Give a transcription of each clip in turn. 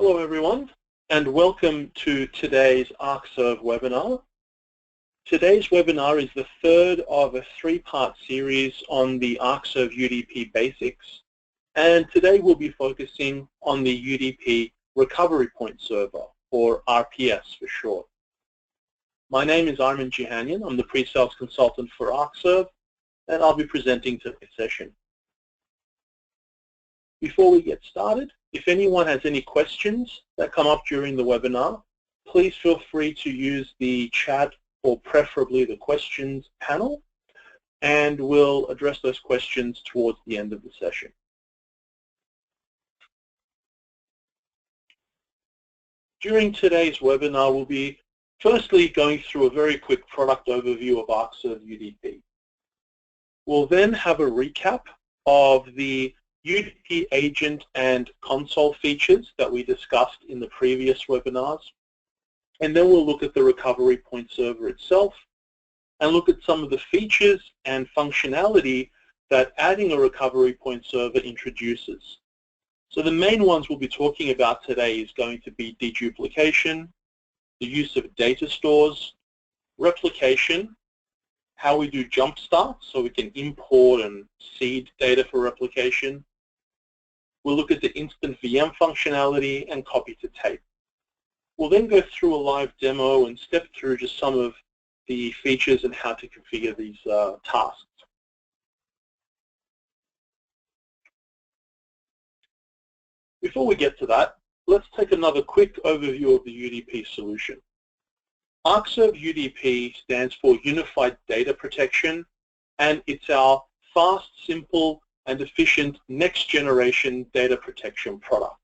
Hello everyone, and welcome to today's Arcserve webinar. Today's webinar is the third of a three-part series on the Arcserve UDP basics, and today we'll be focusing on the UDP Recovery Point Server, or RPS for short. My name is Armin Jihanian. I'm the pre-sales consultant for Arcserve, and I'll be presenting today's session. Before we get started, if anyone has any questions that come up during the webinar, please feel free to use the chat or preferably the questions panel, and we'll address those questions towards the end of the session. During today's webinar, we'll be firstly going through a very quick product overview of Arcserve UDP. We'll then have a recap of the UDP agent and console features that we discussed in the previous webinars, and then we'll look at the recovery point server itself and look at some of the features and functionality that adding a recovery point server introduces. So the main ones we'll be talking about today is going to be deduplication, the use of data stores, replication, how we do jump start so we can import and seed data for replication. We'll look at the instant VM functionality and copy to tape. We'll then go through a live demo and step through just some of the features and how to configure these tasks. Before we get to that, let's take another quick overview of the UDP solution. Arcserve UDP stands for Unified Data Protection, and it's our fast, simple, and efficient next-generation data protection product.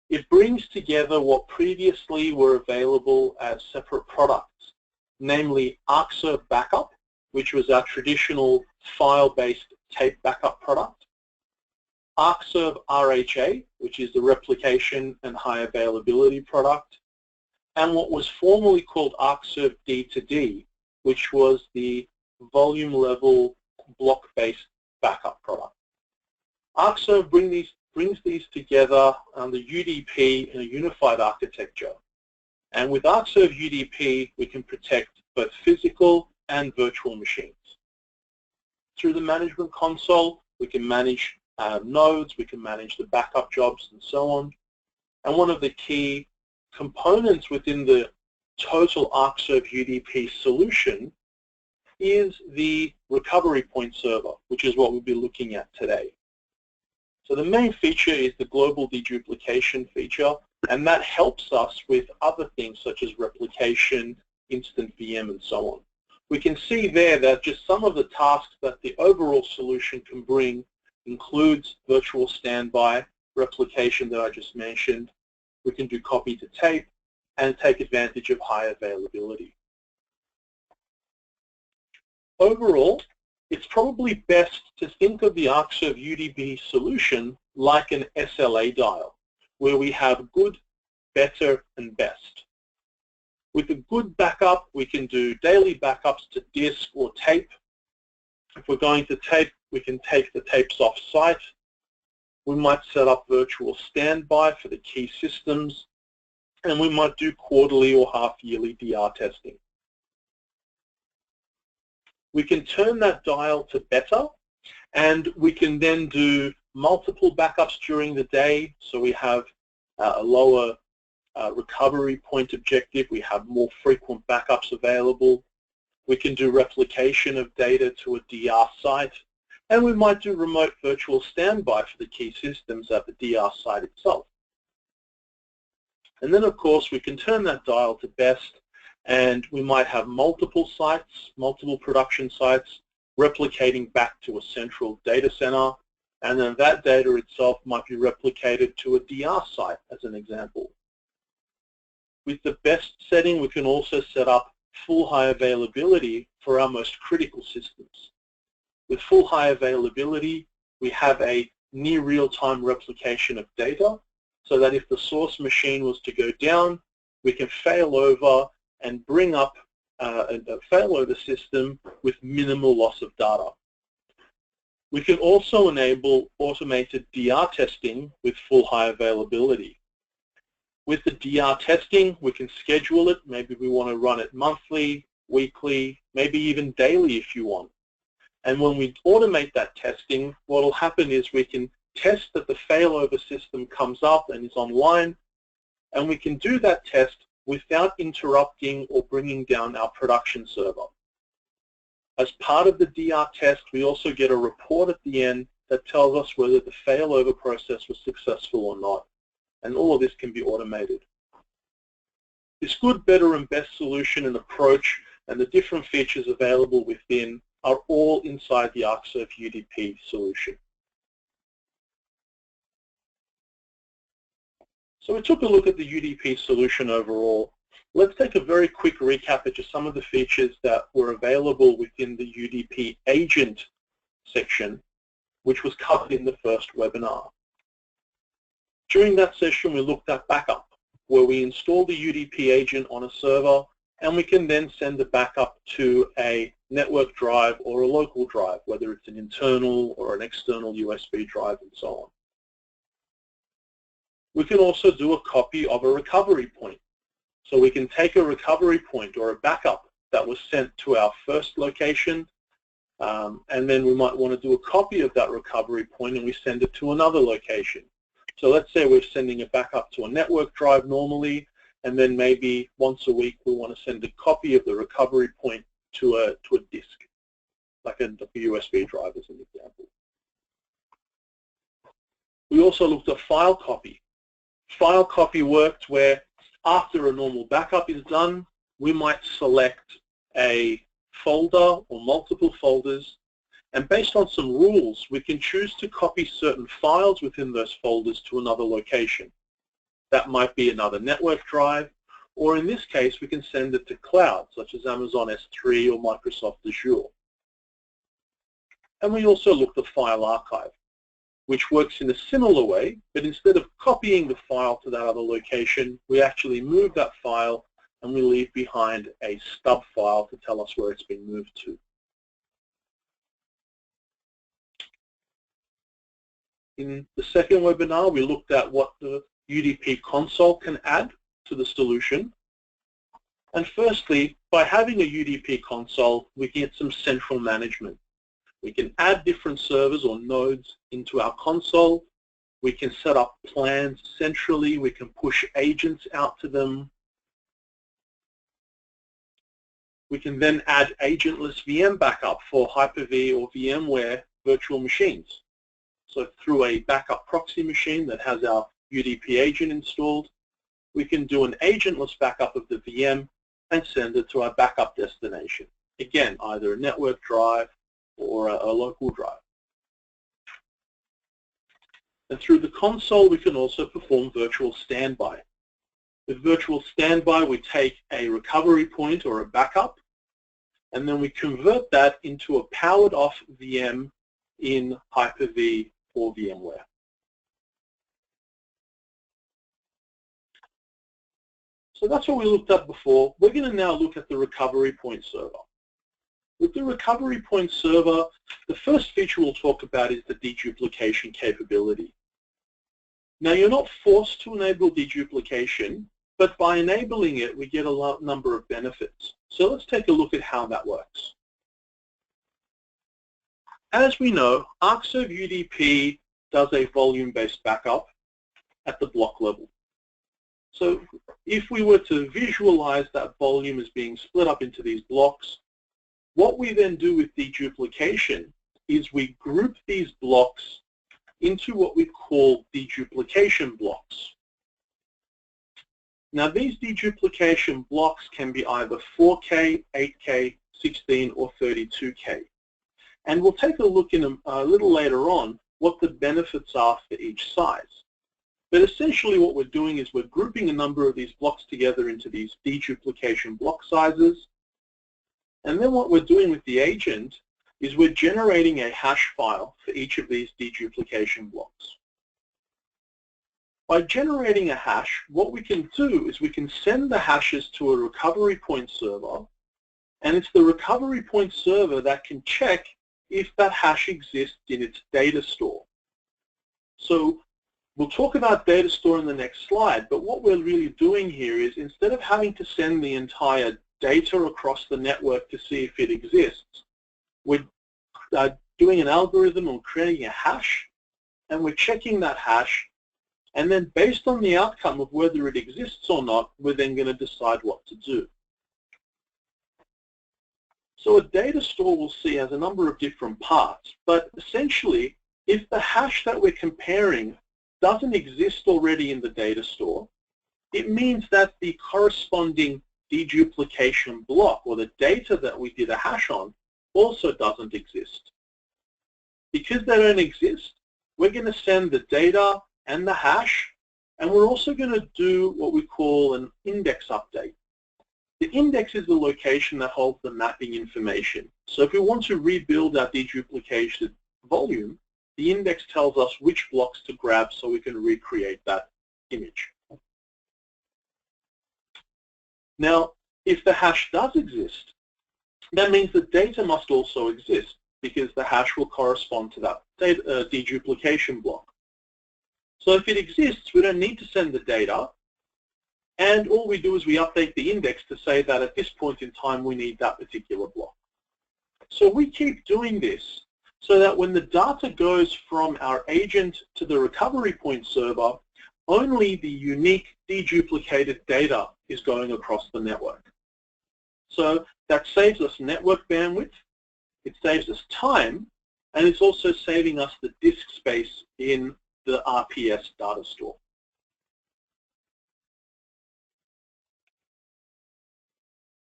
It brings together what previously were available as separate products, namely Arcserve Backup, which was our traditional file-based tape backup product, Arcserve RHA, which is the replication and high availability product, and what was formerly called Arcserve D2D, which was the volume level block-based backup product. Arcserve brings these together under UDP in a unified architecture. And with Arcserve UDP, we can protect both physical and virtual machines. Through the management console, we can manage nodes, we can manage the backup jobs, and so on. And one of the key components within the total Arcserve UDP solution is the recovery point server, which is what we'll be looking at today. So the main feature is the global deduplication feature, and that helps us with other things such as replication, instant VM, and so on. We can see there that just some of the tasks that the overall solution can bring includes virtual standby, replication that I just mentioned. We can do copy to tape and take advantage of high availability. Overall, it's probably best to think of the Arcserve UDP solution like an SLA dial, where we have good, better, and best. With a good backup, we can do daily backups to disk or tape. If we're going to tape, we can take the tapes off-site. We might set up virtual standby for the key systems, and we might do quarterly or half-yearly DR testing. We can turn that dial to better, and we can then do multiple backups during the day, so we have a lower recovery point objective. We have more frequent backups available. We can do replication of data to a DR site, and we might do remote virtual standby for the key systems at the DR site itself. And then, of course, we can turn that dial to best, and we might have multiple sites, multiple production sites, replicating back to a central data center, and then that data itself might be replicated to a DR site, as an example. With the best setting, we can also set up full high availability for our most critical systems. With full high availability, we have a near real-time replication of data, so that if the source machine was to go down, we can fail over and bring up a failover system with minimal loss of data. We can also enable automated DR testing with full high availability. With the DR testing, we can schedule it. Maybe we want to run it monthly, weekly, maybe even daily if you want. And when we automate that testing, what will happen is we can test that the failover system comes up and is online, and we can do that test without interrupting or bringing down our production server. As part of the DR test, we also get a report at the end that tells us whether the failover process was successful or not. And all of this can be automated. This good, better, and best solution and approach and the different features available within are all inside the Arcserve UDP solution. So we took a look at the UDP solution overall. Let's take a very quick recap of just some of the features that were available within the UDP agent section, which was covered in the first webinar. During that session, we looked at backup, where we install the UDP agent on a server, and we can then send the backup to a network drive or a local drive, whether it's an internal or an external USB drive and so on. We can also do a copy of a recovery point. So we can take a recovery point or a backup that was sent to our first location, and then we might want to do a copy of that recovery point and we send it to another location. So let's say we're sending a backup to a network drive normally, and then maybe once a week we want to send a copy of the recovery point to a disk, like a USB drive as an example. We also looked at file copy. File copy worked where after a normal backup is done, we might select a folder or multiple folders, and based on some rules, we can choose to copy certain files within those folders to another location. That might be another network drive, or in this case, we can send it to cloud, such as Amazon S3 or Microsoft Azure. And we also looked at file archive, which works in a similar way, but instead of copying the file to that other location, we actually move that file and we leave behind a stub file to tell us where it's been moved to. In the second webinar, we looked at what the UDP console can add to the solution. And firstly, by having a UDP console, we can get some central management. We can add different servers or nodes into our console. We can set up plans centrally. We can push agents out to them. We can then add agentless VM backup for Hyper-V or VMware virtual machines. So through a backup proxy machine that has our UDP agent installed, we can do an agentless backup of the VM and send it to our backup destination. Again, either a network drive or a local drive. And through the console, we can also perform virtual standby. With virtual standby, we take a recovery point or a backup, and then we convert that into a powered off VM in Hyper-V or VMware. So that's what we looked at before. We're going to now look at the recovery point server. With the recovery point server, the first feature we'll talk about is the deduplication capability. Now, you're not forced to enable deduplication, but by enabling it, we get a number of benefits. So let's take a look at how that works. As we know, Arcserve UDP does a volume-based backup at the block level. So if we were to visualize that volume as being split up into these blocks, what we then do with deduplication is we group these blocks into what we call deduplication blocks. Now, these deduplication blocks can be either 4K, 8K, 16, or 32K. And we'll take a look in a little later on what the benefits are for each size. But essentially what we're doing is we're grouping a number of these blocks together into these deduplication block sizes. And then what we're doing with the agent is we're generating a hash file for each of these deduplication blocks. By generating a hash, what we can do is we can send the hashes to a recovery point server, and it's the recovery point server that can check if that hash exists in its data store. So We'll talk about data store in the next slide, but what we're really doing here is instead of having to send the entire data across the network to see if it exists, we're doing an algorithm or creating a hash, and we're checking that hash, and then based on the outcome of whether it exists or not, we're then going to decide what to do. So a data store we'll see has a number of different parts, but essentially if the hash that we're comparing doesn't exist already in the data store, it means that the corresponding deduplication block, or the data that we did a hash on, also doesn't exist. Because they don't exist, we're going to send the data and the hash, and we're also going to do what we call an index update. The index is the location that holds the mapping information. So if we want to rebuild our deduplication volume, the index tells us which blocks to grab so we can recreate that image. Now, if the hash does exist, that means the data must also exist because the hash will correspond to that data, deduplication block. So if it exists, we don't need to send the data, and all we do is we update the index to say that at this point in time we need that particular block. So we keep doing this so that when the data goes from our agent to the recovery point server, only the unique deduplicated data is going across the network. So that saves us network bandwidth, it saves us time, and it's also saving us the disk space in the RPS data store.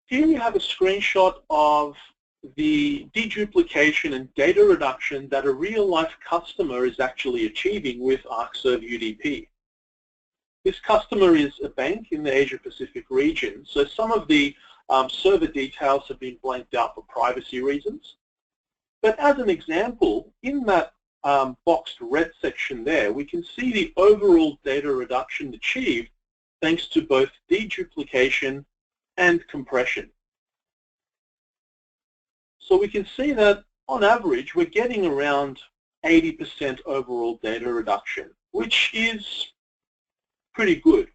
Here we have a screenshot of the deduplication and data reduction that a real-life customer is actually achieving with Arcserve UDP. This customer is a bank in the Asia-Pacific region, so some of the server details have been blanked out for privacy reasons. But as an example, in that boxed red section there, we can see the overall data reduction achieved thanks to both deduplication and compression. So we can see that on average we're getting around 80% overall data reduction, which is pretty good.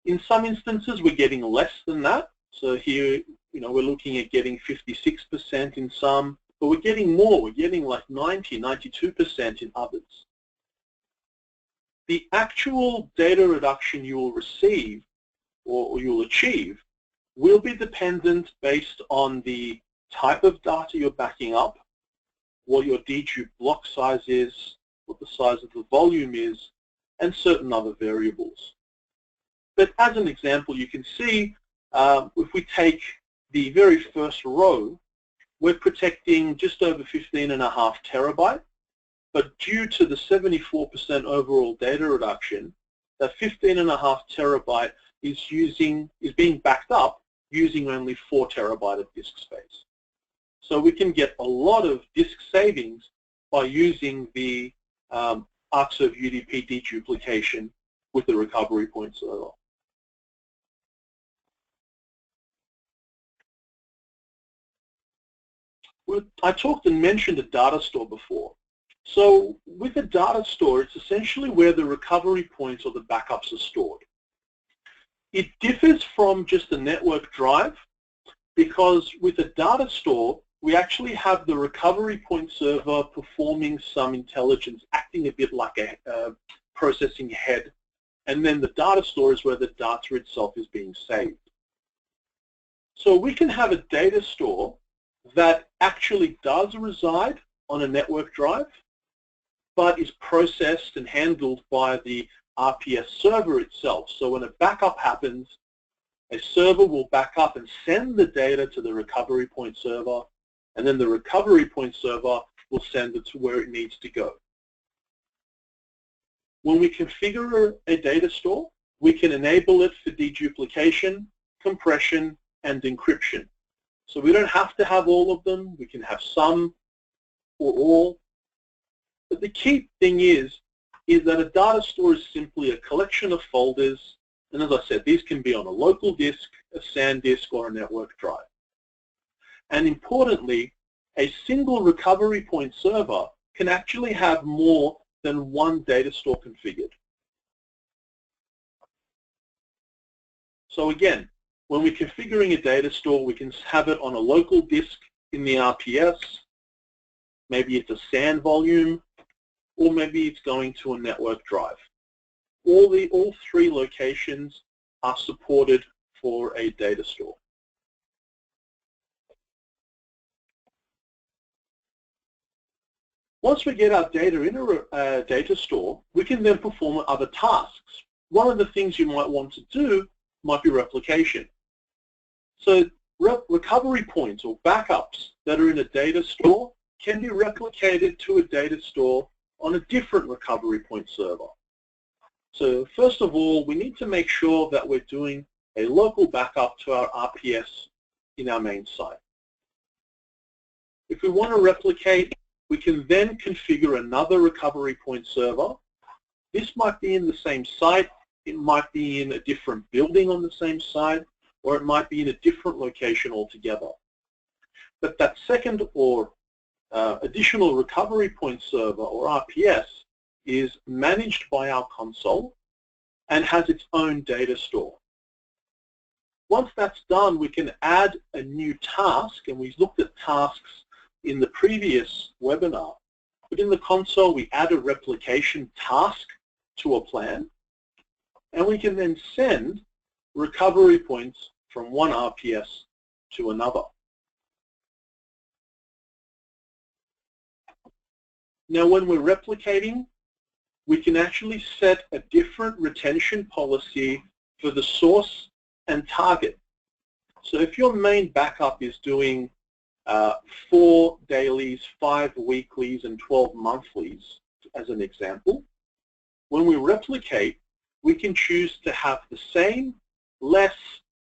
In some instances we're getting less than that. So here, we're looking at getting 56% in some, but we're getting more. We're getting like 90, 92% in others. The actual data reduction you will receive or you'll achieve will be dependent based on the type of data you're backing up, what your dedupe block size is, what the size of the volume is, and certain other variables. But as an example, you can see if we take the very first row, we're protecting just over 15.5 terabyte, but due to the 74% overall data reduction, that 15.5 terabyte is being backed up using only 4 terabyte of disk space. So we can get a lot of disk savings by using the Arcserve UDP deduplication with the recovery point server. I talked and mentioned a data store before. So with a data store, it's essentially where the recovery points or the backups are stored. It differs from just a network drive because with a data store, we actually have the recovery point server performing some intelligence, acting a bit like a processing head, and then the data store is where the data itself is being saved. So we can have a data store that actually does reside on a network drive, but is processed and handled by the RPS server itself. So when a backup happens, a server will back up and send the data to the recovery point server, and then the recovery point server will send it to where it needs to go. When we configure a data store, we can enable it for deduplication, compression, and encryption. So we don't have to have all of them. We can have some or all. But the key thing is that a data store is simply a collection of folders. And as I said, these can be on a local disk, a SAN disk, or a network drive. And importantly, a single recovery point server can actually have more than one data store configured. So again, when we're configuring a data store, we can have it on a local disk in the RPS. Maybe it's a SAN volume, or maybe it's going to a network drive. All three locations are supported for a data store. Once we get our data in a data store, we can then perform other tasks. One of the things you might want to do might be replication. So recovery points or backups that are in a data store can be replicated to a data store on a different recovery point server. So first of all, we need to make sure that we're doing a local backup to our RPS in our main site. If we want to replicate, we can then configure another recovery point server. This might be in the same site, it might be in a different building on the same site, or it might be in a different location altogether. But that second or additional recovery point server, or RPS, is managed by our console and has its own data store. Once that's done, we can add a new task, and we looked at tasks in the previous webinar. But in the console, we add a replication task to a plan, and we can then send recovery points from one RPS to another. Now, when we're replicating, we can actually set a different retention policy for the source and target. So if your main backup is doing 4 dailies, 5 weeklies, and 12 monthlies, as an example, when we replicate, we can choose to have the same, less,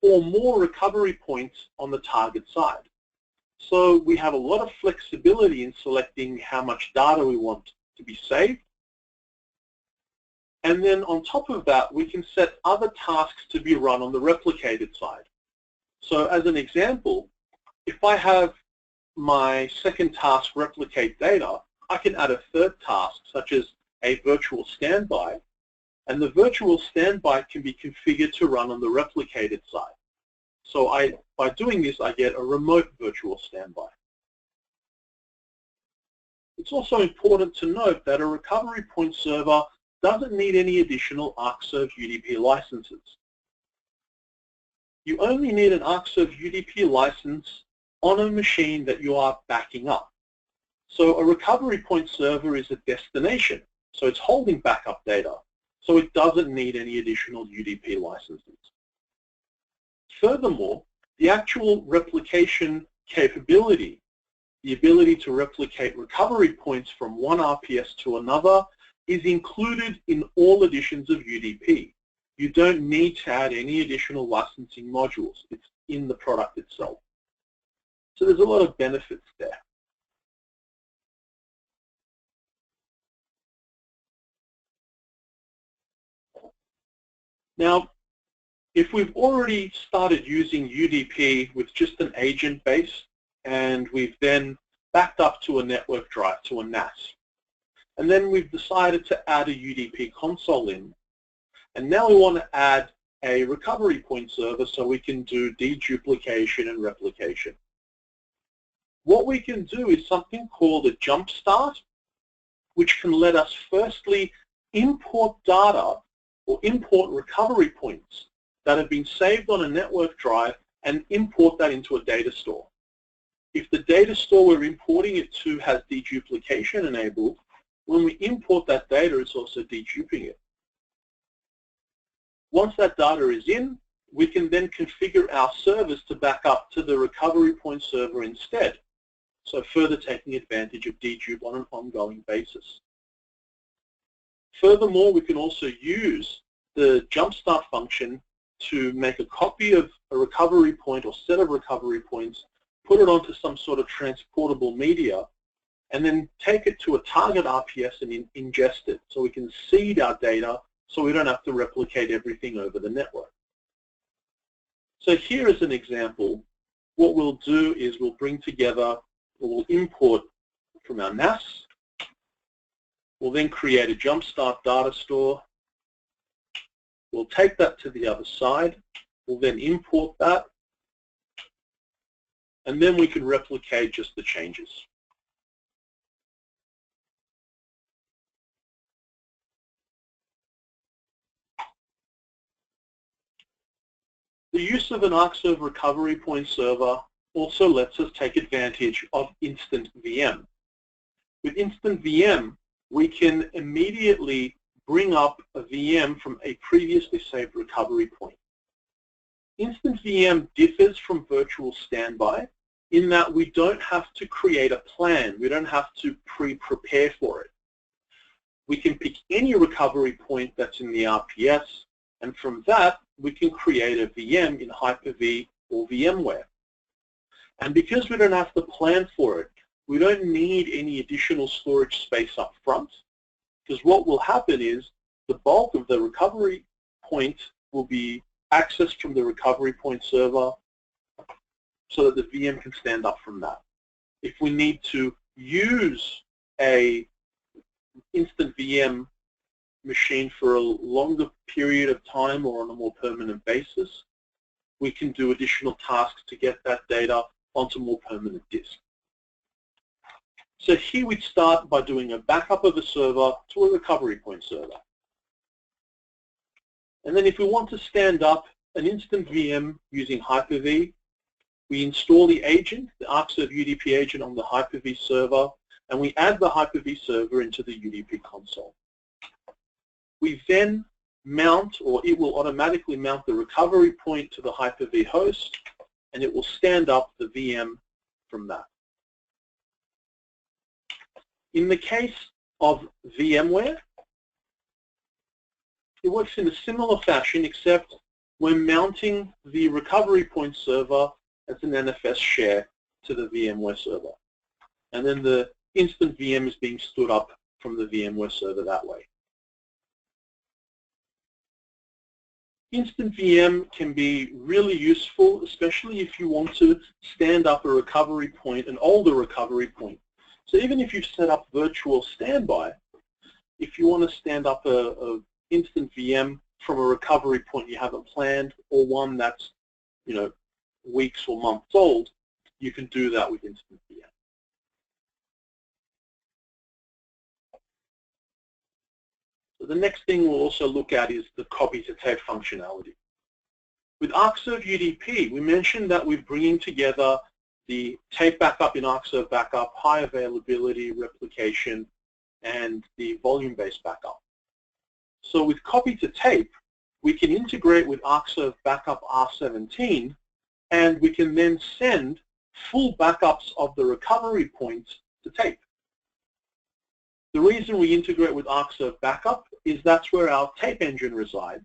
or more recovery points on the target side. So we have a lot of flexibility in selecting how much data we want to be saved. And then on top of that, we can set other tasks to be run on the replicated side. So as an example, if I have my second task replicate data, I can add a third task, such as a virtual standby, and the virtual standby can be configured to run on the replicated side. So by doing this, I get a remote virtual standby. It's also important to note that a recovery point server doesn't need any additional Arcserve UDP licenses. You only need an Arcserve UDP license on a machine that you are backing up. So a recovery point server is a destination, so it's holding backup data, so it doesn't need any additional UDP licenses. Furthermore, the actual replication capability, the ability to replicate recovery points from one RPS to another, is included in all editions of UDP. You don't need to add any additional licensing modules. It's in the product itself. So there's a lot of benefits there. Now, if we've already started using UDP with just an agent base, and we've then backed up to a network drive, to a NAS, and then we've decided to add a UDP console in, and now we want to add a recovery point server so we can do deduplication and replication. What we can do is something called a jump start, which can let us firstly import data or import recovery points that have been saved on a network drive and import that into a data store. If the data store we're importing it to has deduplication enabled, when we import that data, it's also deduping it. Once that data is in, we can then configure our servers to back up to the recovery point server instead, so further taking advantage of dedupe on an ongoing basis. Furthermore, we can also use the jumpstart function to make a copy of a recovery point or set of recovery points, put it onto some sort of transportable media, and then take it to a target RPS and ingest it, so we can seed our data so we don't have to replicate everything over the network. So here is an example. What we'll do is we'll bring together, or we'll import from our NAS. We'll then create a jumpstart data store. We'll take that to the other side. We'll then import that, and then we can replicate just the changes. The use of an Arcserve recovery point server also lets us take advantage of instant VM. With instant VM, we can immediately bring up a VM from a previously saved recovery point. Instant VM differs from virtual standby in that we don't have to create a plan. We don't have to pre-prepare for it. We can pick any recovery point that's in the RPS, and from that, we can create a VM in Hyper-V or VMware. And because we don't have to plan for it, we don't need any additional storage space up front, because what will happen is the bulk of the recovery point will be accessed from the recovery point server so that the VM can stand up from that. If we need to use a instant VM machine for a longer period of time or on a more permanent basis, we can do additional tasks to get that data onto more permanent disk. So here we'd start by doing a backup of a server to a recovery point server. And then if we want to stand up an instant VM using Hyper-V, we install the agent, the Arcserve UDP agent on the Hyper-V server, and we add the Hyper-V server into the UDP console. We then mount, or it will automatically mount the recovery point to the Hyper-V host, and it will stand up the VM from that. In the case of VMware, it works in a similar fashion, except we're mounting the recovery point server as an NFS share to the VMware server. And then the instant VM is being stood up from the VMware server that way. Instant VM can be really useful, especially if you want to stand up a recovery point, an older recovery point. So even if you've set up virtual standby, if you want to stand up a instant VM from a recovery point you haven't planned, or one that's, you know, weeks or months old, you can do that with instant VM. So the next thing we'll also look at is the copy to tape functionality. With Arcserve UDP, we mentioned that we're bringing together the tape backup in Arcserve backup, high availability, replication, and the volume-based backup. So with copy to tape, we can integrate with Arcserve backup R17, and we can then send full backups of the recovery points to tape. The reason we integrate with Arcserve backup is that's where our tape engine resides.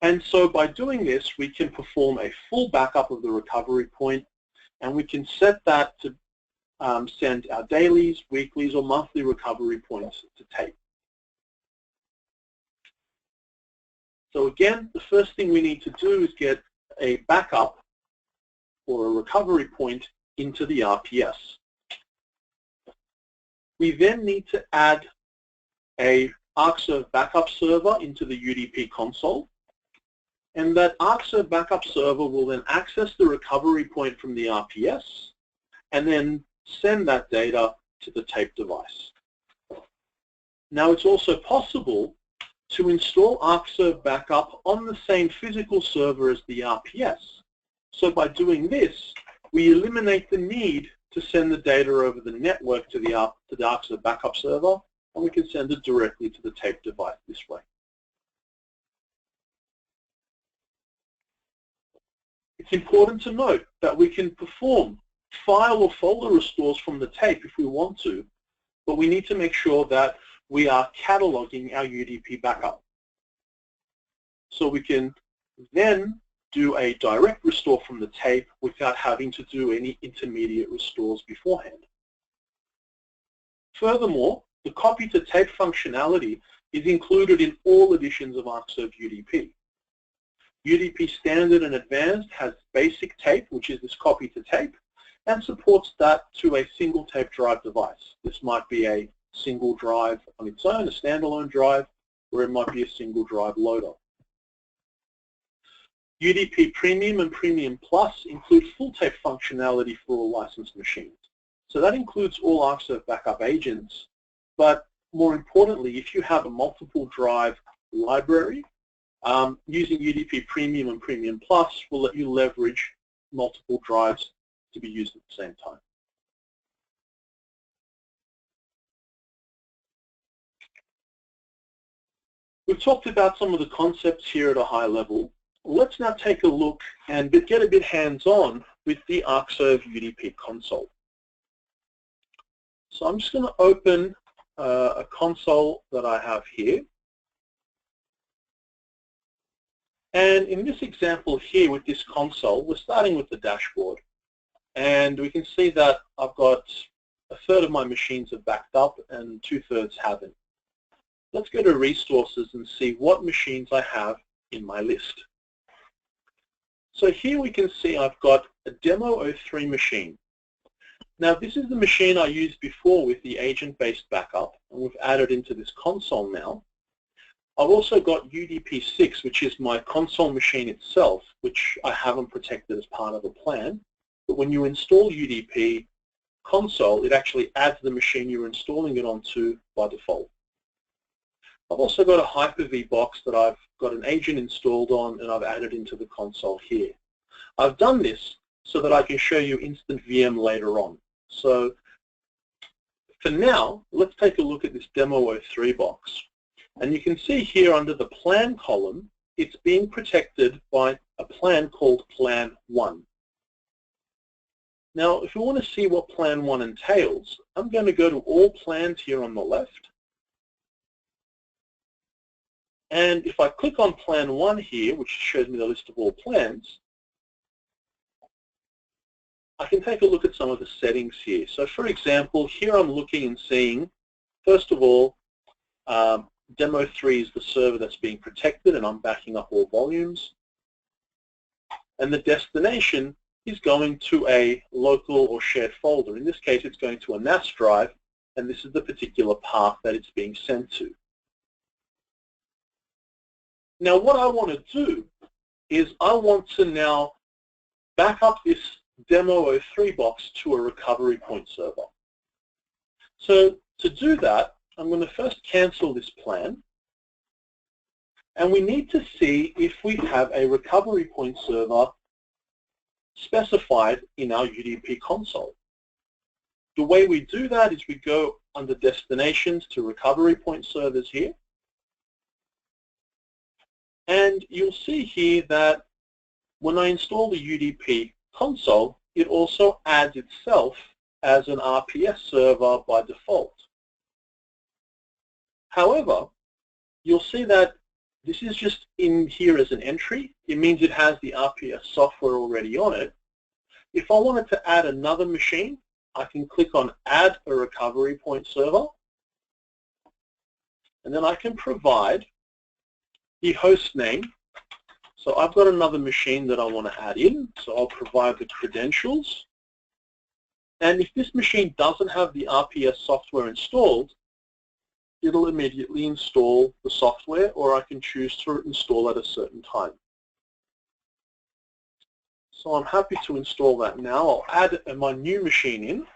And so by doing this, we can perform a full backup of the recovery point, and we can set that to send our dailies, weeklies, or monthly recovery points to tape. So again, the first thing we need to do is get a backup or a recovery point into the RPS. We then need to add a Arcserve backup server into the UDP console, and that Arcserve backup server will then access the recovery point from the RPS and then send that data to the tape device. Now it's also possible to install Arcserve backup on the same physical server as the RPS. So by doing this, we eliminate the need to send the data over the network to the Arcserve backup server, and we can send it directly to the tape device this way. It's important to note that we can perform file or folder restores from the tape if we want to, but we need to make sure that we are cataloging our UDP backup. So we can then do a direct restore from the tape without having to do any intermediate restores beforehand. Furthermore, the copy to tape functionality is included in all editions of Arcserve UDP. UDP Standard and Advanced has basic tape, which is this copy to tape, and supports that to a single tape drive device. This might be a single drive on its own, a standalone drive, or it might be a single drive loader. UDP Premium and Premium Plus include full tape functionality for all licensed machines. So that includes all Arcserve backup agents, but more importantly, if you have a multiple drive library, using UDP Premium and Premium Plus will let you leverage multiple drives to be used at the same time. We've talked about some of the concepts here at a high level. Let's now take a look and get a bit hands-on with the Arcserve UDP console. So I'm just going to open a console that I have here. And in this example here with this console, we're starting with the dashboard. And we can see that I've got a third of my machines have backed up and 2/3 haven't. Let's go to resources and see what machines I have in my list. So here we can see I've got a demo 03 machine. Now this is the machine I used before with the agent-based backup, and we've added into this console now. I've also got UDP 6, which is my console machine itself, which I haven't protected as part of a plan. But when you install UDP console, it actually adds the machine you're installing it onto by default. I've also got a Hyper-V box that I've got an agent installed on and I've added into the console here. I've done this so that I can show you instant VM later on. So for now, let's take a look at this demo 03 box. And you can see here under the plan column, it's being protected by a plan called Plan 1. Now, if you want to see what Plan 1 entails, I'm going to go to All Plans here on the left. And if I click on Plan 1 here, which shows me the list of all plans, I can take a look at some of the settings here. So for example, here I'm looking and seeing, first of all, Demo 3 is the server that's being protected and I'm backing up all volumes. And the destination is going to a local or shared folder. In this case, it's going to a NAS drive, and this is the particular path that it's being sent to. Now what I want to do is I want to now back up this demo 03 box to a recovery point server. So to do that, I'm going to first cancel this plan, and we need to see if we have a recovery point server specified in our UDP console. The way we do that is we go under Destinations to Recovery Point Servers here, and you'll see here that when I install the UDP console, it also adds itself as an RPS server by default. However, you'll see that this is just in here as an entry. It means it has the RPS software already on it. If I wanted to add another machine, I can click on Add a Recovery Point Server, and then I can provide the host name. So I've got another machine that I want to add in, so I'll provide the credentials. And if this machine doesn't have the RPS software installed, it'll immediately install the software, or I can choose to install at a certain time. So I'm happy to install that now. I'll add my new machine in.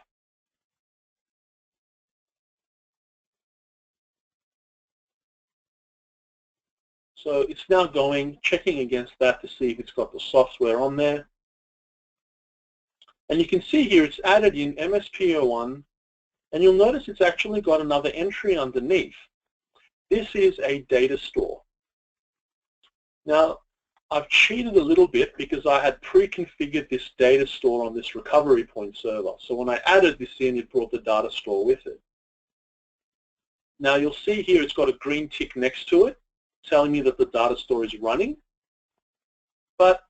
So it's now checking against that to see if it's got the software on there. And you can see here it's added in MSP01, and you'll notice it's actually got another entry underneath. This is a data store. Now, I've cheated a little bit because I had pre-configured this data store on this recovery point server. So when I added this in, it brought the data store with it. Now you'll see here it's got a green tick next to it, telling me that the data store is running. But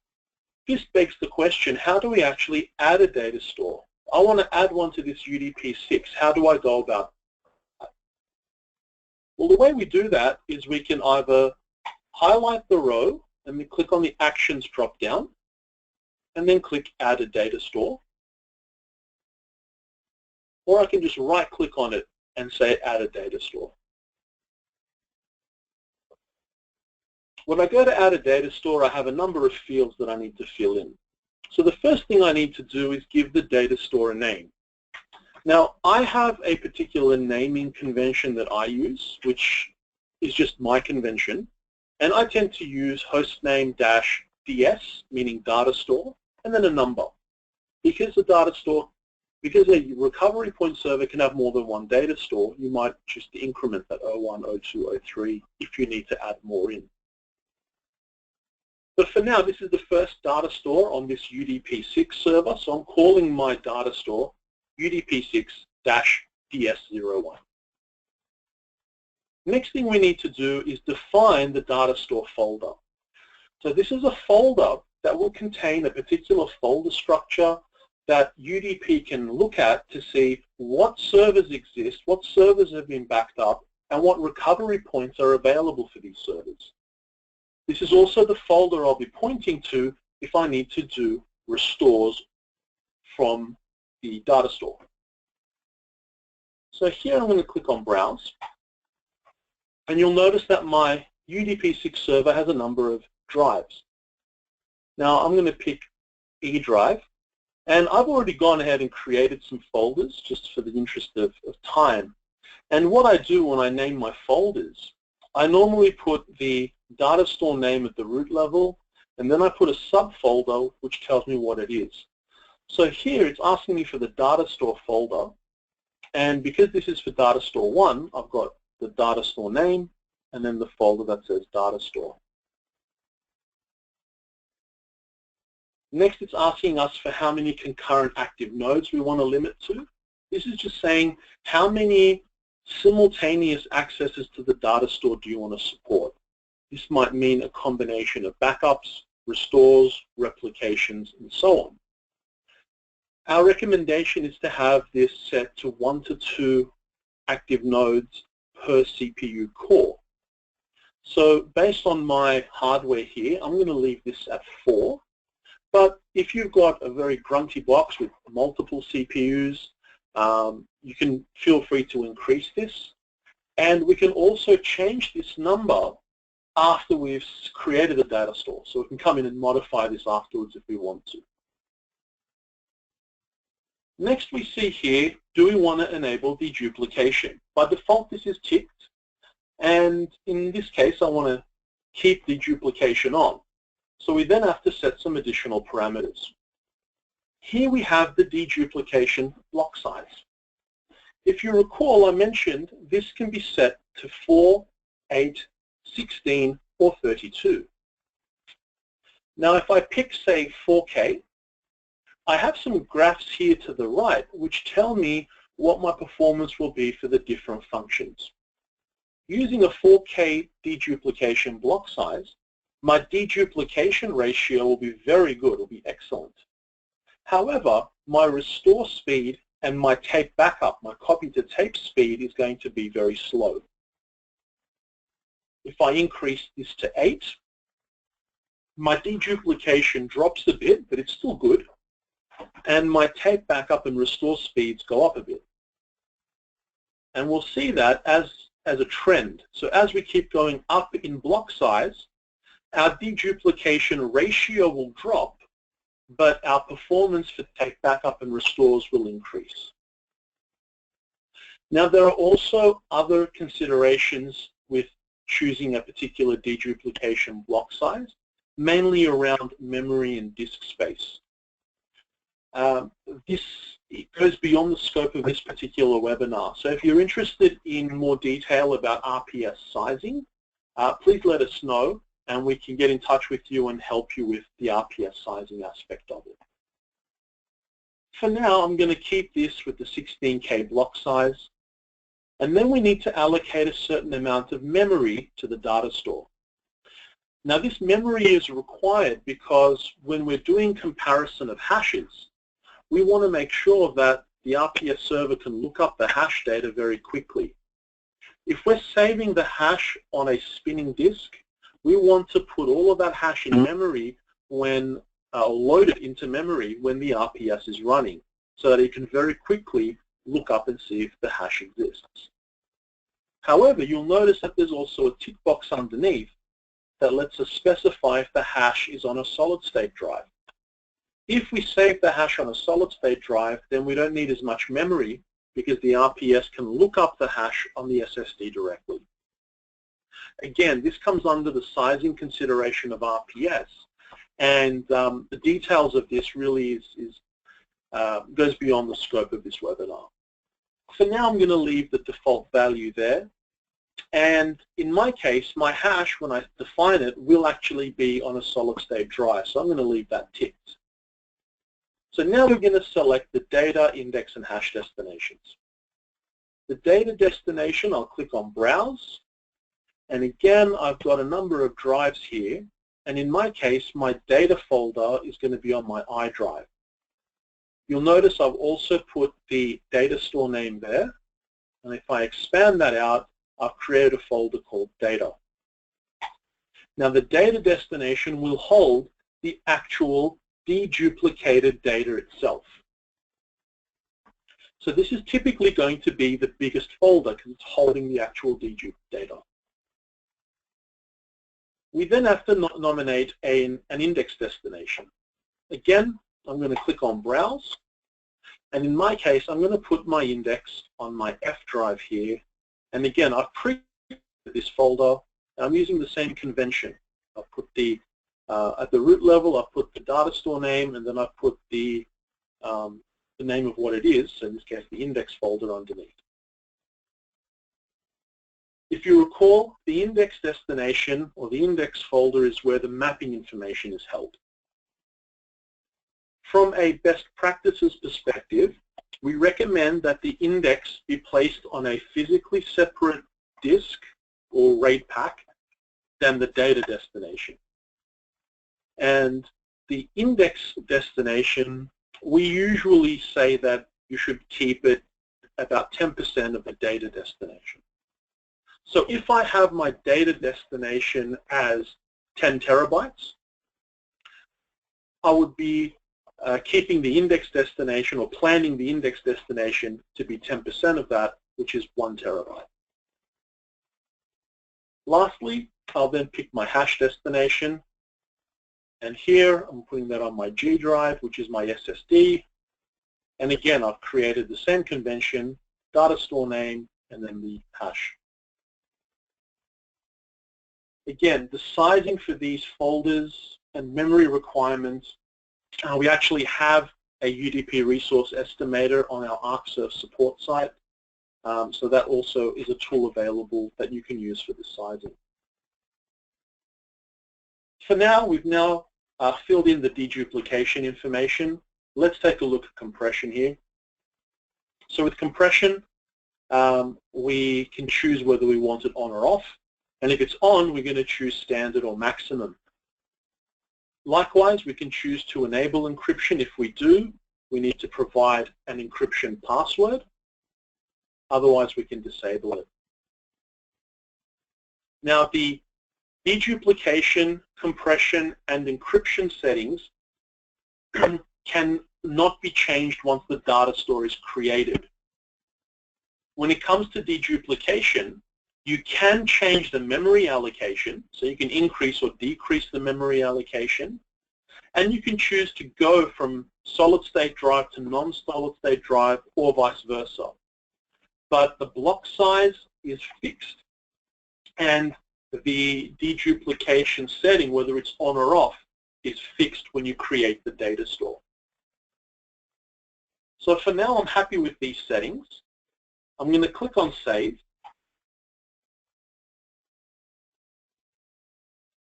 this begs the question, how do we actually add a data store? I want to add one to this UDP 6. How do I go about that? Well, the way we do that is we can either highlight the row and we click on the Actions drop-down and then click Add a Data Store. Or I can just right-click on it and say Add a Data Store. When I go to add a data store, I have a number of fields that I need to fill in. So the first thing I need to do is give the data store a name. Now, I have a particular naming convention that I use, which is just my convention, and I tend to use hostname-ds, meaning data store, and then a number. Because a recovery point server can have more than one data store, you might choose to increment that 01, 02, 03 if you need to add more in. But for now, this is the first data store on this UDP6 server, so I'm calling my data store UDP6-DS01. Next thing we need to do is define the data store folder. So this is a folder that will contain a particular folder structure that UDP can look at to see what servers exist, what servers have been backed up, and what recovery points are available for these servers. This is also the folder I'll be pointing to if I need to do restores from the data store. So here I'm going to click on Browse, and you'll notice that my UDP6 server has a number of drives. Now I'm going to pick E drive, and I've already gone ahead and created some folders just for the interest of time. And what I do when I name my folders, I normally put the data store name at the root level, and then I put a subfolder which tells me what it is. So here it's asking me for the data store folder, and because this is for data store 1, I've got the data store name and then the folder that says data store. Next, it's asking us for how many concurrent active nodes we want to limit to. This is just saying how many simultaneous accesses to the data store do you want to support. This might mean a combination of backups, restores, replications, and so on. Our recommendation is to have this set to 1 to 2 active nodes per CPU core. So based on my hardware here, I'm going to leave this at 4. But if you've got a very grunty box with multiple CPUs, you can feel free to increase this. And we can also change this number after we've created a data store. So we can come in and modify this afterwards if we want to. Next we see here, do we want to enable deduplication? By default this is ticked, and in this case I want to keep deduplication on. So we then have to set some additional parameters. Here we have the deduplication block size. If you recall, I mentioned this can be set to 4, 8, 16, or 32. Now if I pick, say, 4K, I have some graphs here to the right which tell me what my performance will be for the different functions. Using a 4K deduplication block size, my deduplication ratio will be very good, it will be excellent. However, my restore speed and my tape backup, my copy to tape speed is going to be very slow. If I increase this to 8, my deduplication drops a bit, but it's still good, and my tape backup and restore speeds go up a bit. And we'll see that as a trend. So as we keep going up in block size, our deduplication ratio will drop, but our performance for tape backup and restores will increase. Now there are also other considerations with choosing a particular deduplication block size, mainly around memory and disk space. This goes beyond the scope of this particular webinar. So if you're interested in more detail about RPS sizing, please let us know and we can get in touch with you and help you with the RPS sizing aspect of it. For now, I'm going to keep this with the 16K block size, and then we need to allocate a certain amount of memory to the data store. Now this memory is required because when we're doing comparison of hashes, we want to make sure that the RPS server can look up the hash data very quickly. If we're saving the hash on a spinning disk, we want to put all of that hash in memory when, load it into memory when the RPS is running, so that it can very quickly look up and see if the hash exists. However, you'll notice that there's also a tick box underneath that lets us specify if the hash is on a solid-state drive. If we save the hash on a solid-state drive, then we don't need as much memory because the RPS can look up the hash on the SSD directly. Again, this comes under the sizing consideration of RPS, and the details of this really goes beyond the scope of this webinar. For now, I'm going to leave the default value there, and in my case, my hash, when I define it, will actually be on a solid-state drive, so I'm going to leave that ticked. So now we're going to select the data, index, and hash destinations. The data destination, I'll click on Browse, and again, I've got a number of drives here, and in my case, my data folder is going to be on my I drive. You'll notice I've also put the data store name there, and if I expand that out, I've created a folder called Data. Now the data destination will hold the actual deduplicated data itself. So this is typically going to be the biggest folder because it's holding the actual dedupe data. We then have to nominate an index destination. Again, I'm going to click on Browse, and in my case, I'm going to put my index on my F drive here. And again, I've created this folder, and I'm using the same convention. I've put the, at the root level, I've put the data store name, and then I've put the name of what it is, so in this case, the index folder underneath. If you recall, the index destination or the index folder is where the mapping information is held. From a best practices perspective, we recommend that the index be placed on a physically separate disk or RAID pack than the data destination. And the index destination, we usually say that you should keep it about 10% of the data destination. So if I have my data destination as 10 terabytes, I would be keeping the index destination or planning the index destination to be 10% of that, which is 1 terabyte. Lastly, I'll then pick my hash destination, and here I'm putting that on my G drive, which is my SSD, and again I've created the same convention, data store name, and then the hash. Again, the sizing for these folders and memory requirements, we actually have a UDP resource estimator on our Arcserve support site, so that also is a tool available that you can use for the sizing. For now, we've now filled in the deduplication information. Let's take a look at compression here. So with compression, we can choose whether we want it on or off. And if it's on, we're going to choose standard or maximum. Likewise, we can choose to enable encryption. If we do, we need to provide an encryption password. Otherwise, we can disable it. Now, the deduplication, compression, and encryption settings can not be changed once the data store is created. When it comes to deduplication, you can change the memory allocation, so you can increase or decrease the memory allocation, and you can choose to go from solid-state drive to non-solid-state drive or vice versa. But the block size is fixed, and the deduplication setting, whether it's on or off, is fixed when you create the data store. So for now, I'm happy with these settings. I'm going to click on Save.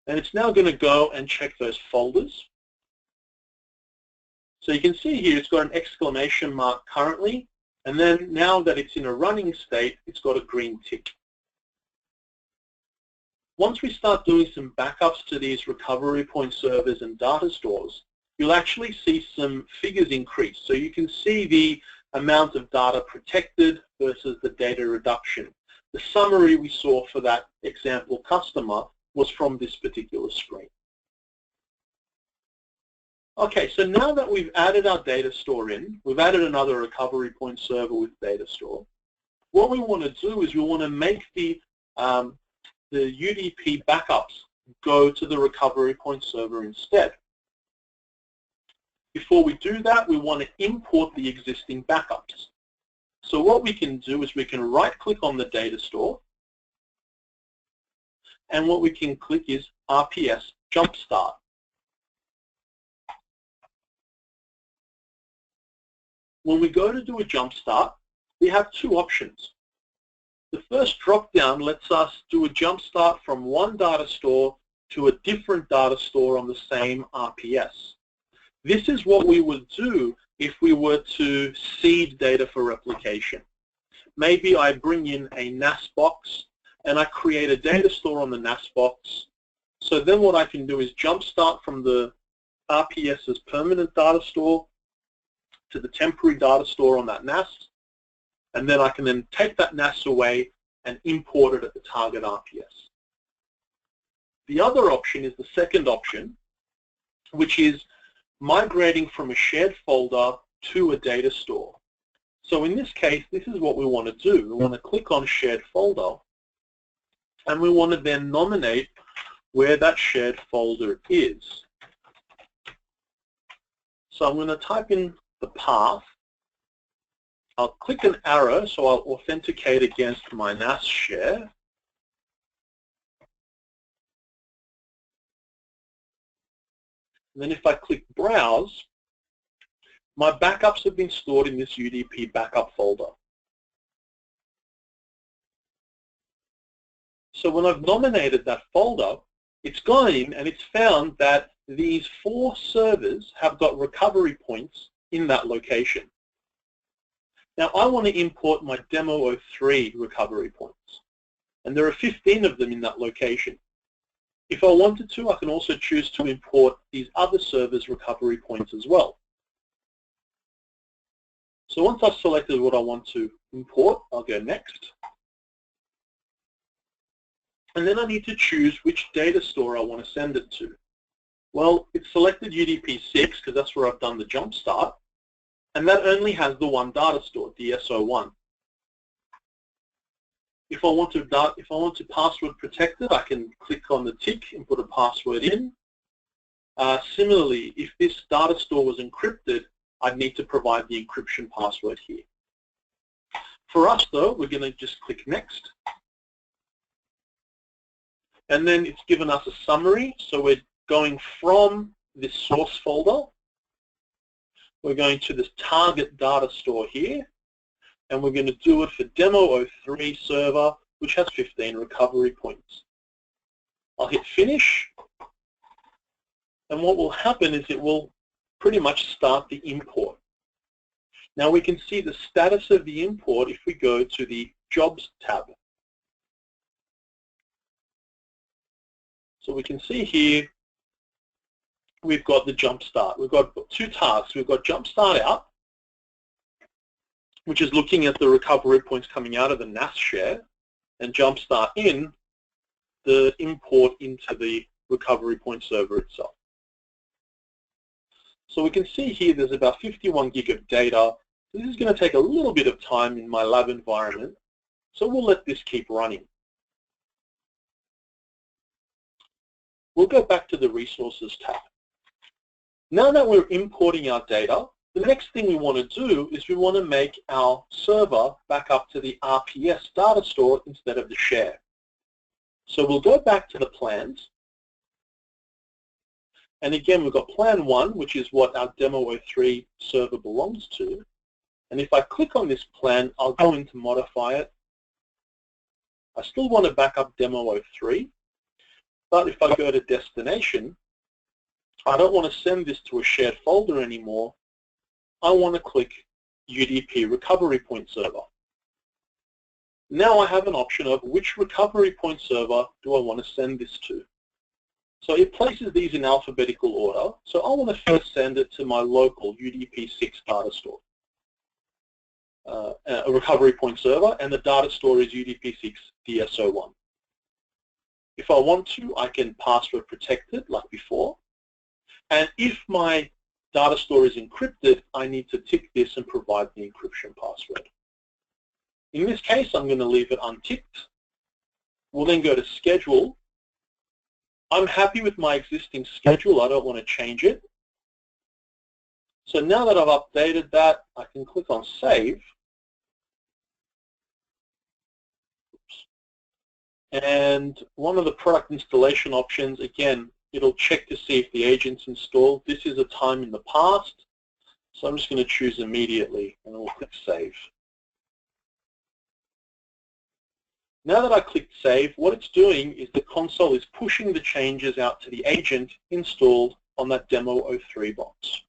And it's now going to go and check those folders. So you can see here it's got an exclamation mark currently, and then now that it's in a running state, it's got a green tick. Once we start doing some backups to these recovery point servers and data stores, you'll actually see some figures increase. So you can see the amount of data protected versus the data reduction. The summary we saw for that example customer was from this particular screen. Okay, so now that we've added our data store in, we've added another recovery point server with data store, what we want to do is we want to make the UDP backups go to the recovery point server instead. Before we do that, we want to import the existing backups. So what we can do is we can right-click on the data store, and what we can click is RPS Jumpstart. When we go to do a jumpstart, we have two options. The first drop-down lets us do a jumpstart from one data store to a different data store on the same RPS. This is what we would do if we were to seed data for replication. Maybe I bring in a NAS box and I create a data store on the NAS box. So then what I can do is jumpstart from the RPS's permanent data store to the temporary data store on that NAS, and then I can then take that NAS away and import it at the target RPS. The other option is the second option, which is migrating from a shared folder to a data store. So in this case, this is what we want to do. We want to click on shared folder, and we want to then nominate where that shared folder is. So I'm going to type in the path. I'll click an arrow, so I'll authenticate against my NAS share. And then if I click Browse, my backups have been stored in this UDP backup folder. So when I've nominated that folder, it's gone in and it's found that these 4 servers have got recovery points in that location. Now I want to import my demo 03 recovery points, and there are 15 of them in that location. If I wanted to, I can also choose to import these other servers' recovery points as well. So once I've selected what I want to import, I'll go Next. And then I need to choose which data store I want to send it to. Well, it's selected UDP 6 because that's where I've done the jumpstart, and that only has the one data store, DS01. If I want to password protect it, I can click on the tick and put a password in. Similarly, if this data store was encrypted, I'd need to provide the encryption password here. For us though, we're going to just click Next. And then it's given us a summary, so we're going from this source folder, we're going to this target data store here, and we're going to do it for demo 03 server, which has 15 recovery points. I'll hit Finish, and what will happen is it will pretty much start the import. Now we can see the status of the import if we go to the Jobs tab. So we can see here we've got the jumpstart. We've got 2 tasks. We've got jumpstart out, which is looking at the recovery points coming out of the NAS share, and jumpstart in, the import into the recovery point server itself. So we can see here there's about 51 gig of data. This is going to take a little bit of time in my lab environment, so we'll let this keep running. We'll go back to the Resources tab. Now that we're importing our data, the next thing we want to do is we want to make our server back up to the RPS data store instead of the share. So we'll go back to the plans. And again, we've got plan 1, which is what our demo 03 server belongs to. And if I click on this plan, I'll go in to modify it. I still want to back up demo 03. But if I go to destination, I don't want to send this to a shared folder anymore. I want to click UDP recovery point server. Now I have an option of which recovery point server do I want to send this to. So it places these in alphabetical order. So I want to first send it to my local UDP 6 data store, a recovery point server, and the data store is UDP 6 DS01. If I want to, I can password protect it like before. And if my data store is encrypted, I need to tick this and provide the encryption password. In this case, I'm going to leave it unticked. We'll then go to Schedule. I'm happy with my existing schedule. I don't want to change it. So now that I've updated that, I can click on Save. And one of the product installation options, again, it'll check to see if the agent's installed. This is a time in the past. So I'm just going to choose immediately, and we'll click Save. Now that I click Save, what it's doing is the console is pushing the changes out to the agent installed on that Demo 03 box.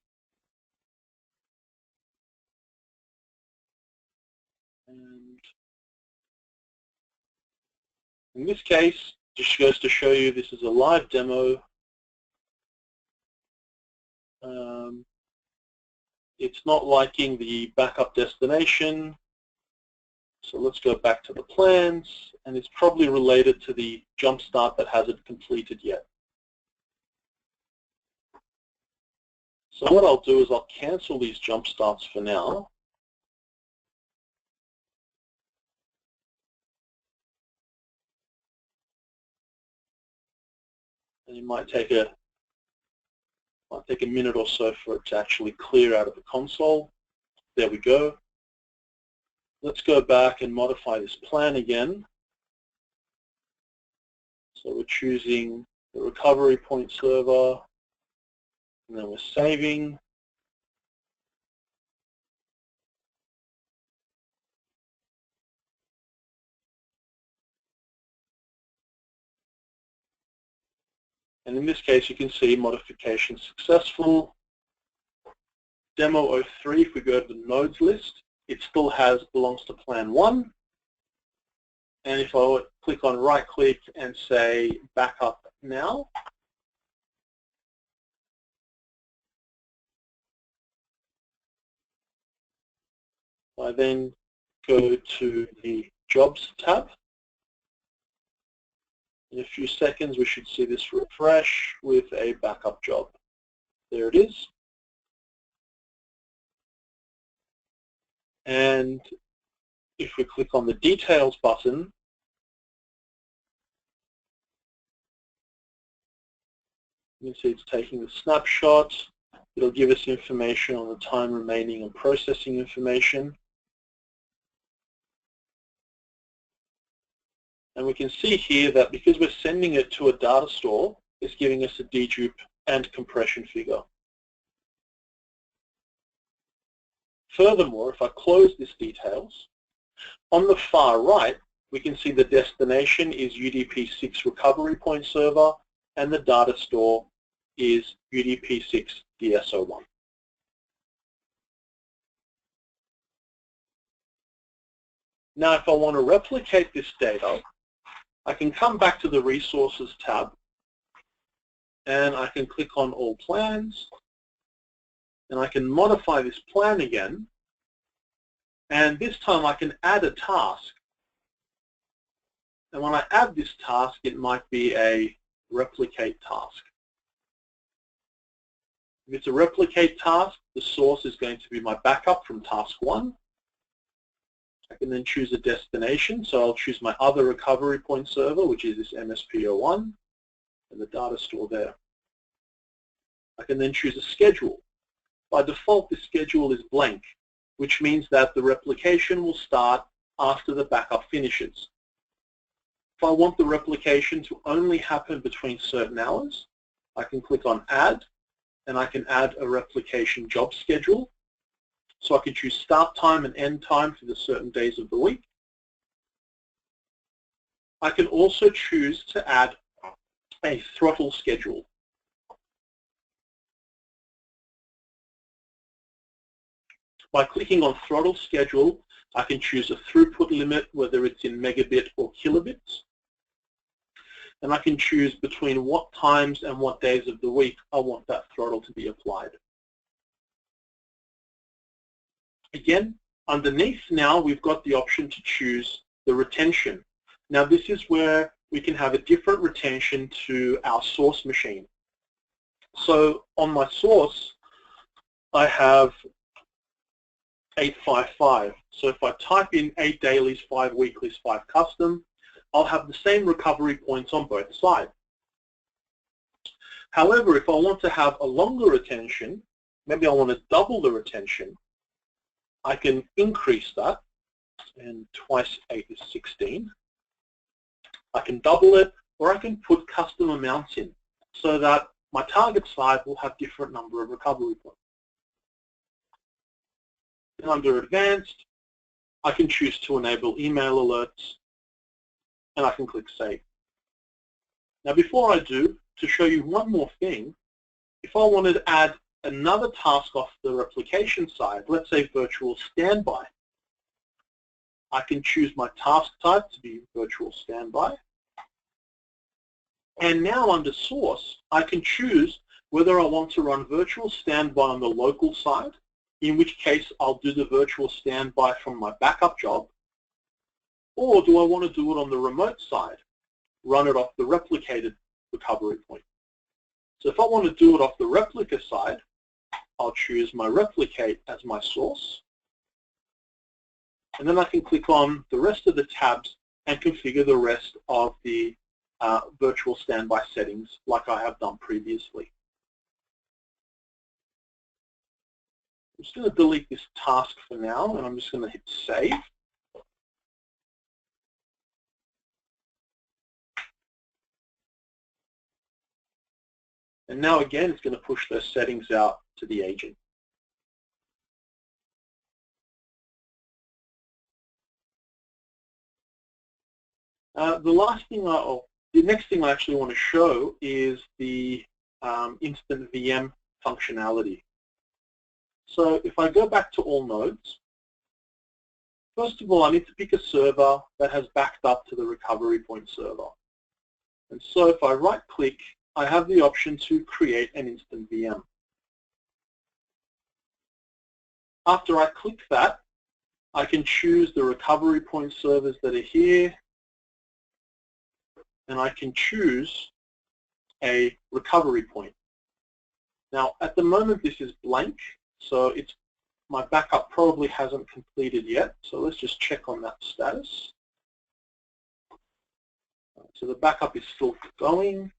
And in this case, just goes to show you this is a live demo. It's not liking the backup destination. So let's go back to the plans, and it's probably related to the jumpstart that hasn't completed yet. So what I'll do is I'll cancel these jumpstarts for now. And it might take a minute or so for it to actually clear out of the console. There we go. Let's go back and modify this plan again. So we're choosing the recovery point server, and then we're saving. And in this case, you can see modification successful. Demo 03, if we go to the nodes list, it still belongs to plan 1. And if I click on right click and say backup now, I then go to the Jobs tab. In a few seconds, we should see this refresh with a backup job. There it is. And if we click on the Details button, you can see it's taking the snapshot. It'll give us information on the time remaining and processing information. And we can see here that because we're sending it to a data store, it's giving us a dedupe and compression figure. Furthermore, if I close this details, on the far right, we can see the destination is UDP6 recovery point server, and the data store is UDP6 DSO1. Now, if I want to replicate this data, I can come back to the Resources tab, and I can click on All Plans, and I can modify this plan again, and this time I can add a task. And when I add this task, it might be a replicate task. If it's a replicate task, the source is going to be my backup from task 1. I can then choose a destination, so I'll choose my other recovery point server, which is this MSP01, and the data store there. I can then choose a schedule. By default, the schedule is blank, which means that the replication will start after the backup finishes. If I want the replication to only happen between certain hours, I can click on Add, and I can add a replication job schedule. So I can choose start time and end time for the certain days of the week. I can also choose to add a throttle schedule. By clicking on throttle schedule, I can choose a throughput limit, whether it's in megabit or kilobits. And I can choose between what times and what days of the week I want that throttle to be applied. Again, underneath now we've got the option to choose the retention. Now this is where we can have a different retention to our source machine. So on my source, I have 855. So if I type in 8 dailies, 5 weeklies, 5 custom, I'll have the same recovery points on both sides. However, if I want to have a longer retention, maybe I want to double the retention, I can increase that, and twice 8 is 16. I can double it, or I can put custom amounts in so that my target side will have different number of recovery points. And under Advanced, I can choose to enable email alerts, and I can click Save. Now before I do, to show you one more thing, if I wanted to add another task off the replication side, let's say virtual standby, I can choose my task type to be virtual standby. And now under source, I can choose whether I want to run virtual standby on the local side, in which case I'll do the virtual standby from my backup job, or do I want to do it on the remote side, run it off the replicated recovery point. So if I want to do it off the replica side, I'll choose my replicate as my source, and then I can click on the rest of the tabs and configure the rest of the virtual standby settings like I have done previously. I'm just going to delete this task for now, and I'm just going to hit Save. And now again, it's going to push those settings out to the agent. The next thing I actually want to show is the instant VM functionality. So if I go back to all nodes, first of all, I need to pick a server that has backed up to the recovery point server. And so if I right-click, I have the option to create an instant VM. After I click that, I can choose the recovery point servers that are here, and I can choose a recovery point. Now, at the moment, this is blank, so my backup probably hasn't completed yet. So let's just check on that status. So the backup is still going.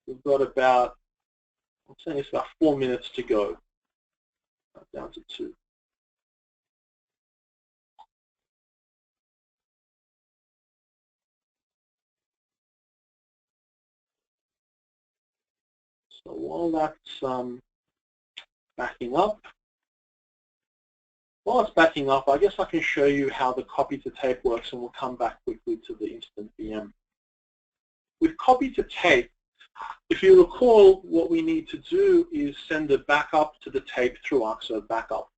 We've got about, I'm saying it's about 4 minutes to go, down to 2. So while that's backing up, I guess I can show you how the copy to tape works, and we'll come back quickly to the instant VM. With copy to tape, if you recall, what we need to do is send a backup to the tape through Arcserve backup.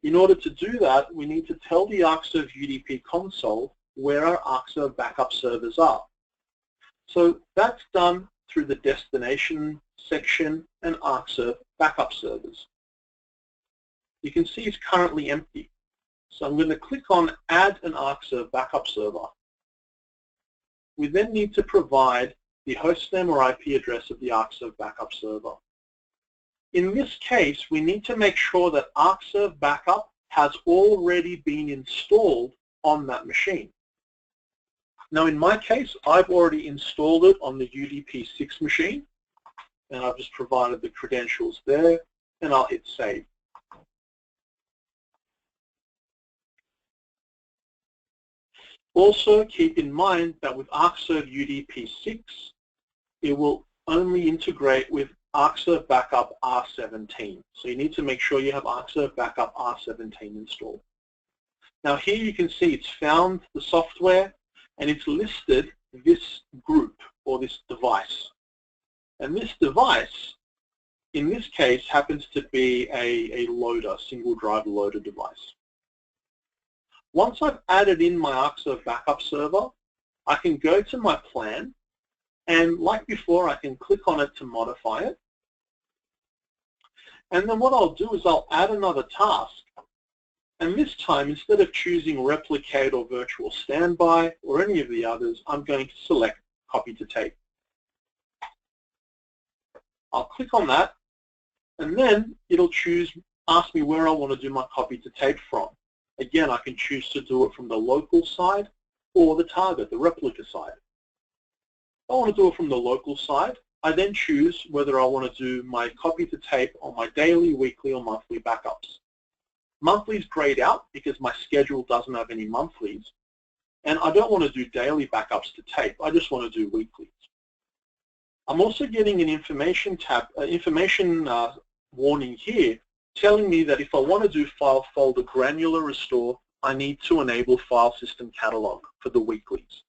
In order to do that, we need to tell the Arcserve UDP console where our Arcserve backup servers are. So that's done through the destination section and Arcserve backup servers. You can see it's currently empty. So I'm going to click on Add an Arcserve backup server. We then need to provide the hostname or IP address of the Arcserve backup server. In this case, we need to make sure that Arcserve backup has already been installed on that machine. Now in my case, I've already installed it on the UDP 6 machine, and I've just provided the credentials there, and I'll hit Save. Also, keep in mind that with Arcserve UDP 6, it will only integrate with Arcserve Backup R17. So you need to make sure you have Arcserve Backup R17 installed. Now here you can see it's found the software, and it's listed this group or this device. And this device, in this case, happens to be a loader, single drive loader device. Once I've added in my Arcserve backup server, I can go to my plan, and like before, I can click on it to modify it. And then what I'll do is I'll add another task. And this time, instead of choosing replicate or virtual standby or any of the others, I'm going to select copy to tape. I'll click on that, and then it'll ask me where I want to do my copy to tape from. Again, I can choose to do it from the local side or the target, the replica side. I want to do it from the local side. I then choose whether I want to do my copy to tape on my daily, weekly, or monthly backups. Monthly's grayed out because my schedule doesn't have any monthlies. And I don't want to do daily backups to tape. I just want to do weeklies. I'm also getting an information warning here telling me that if I want to do file folder granular restore, I need to enable file system catalog for the weeklies.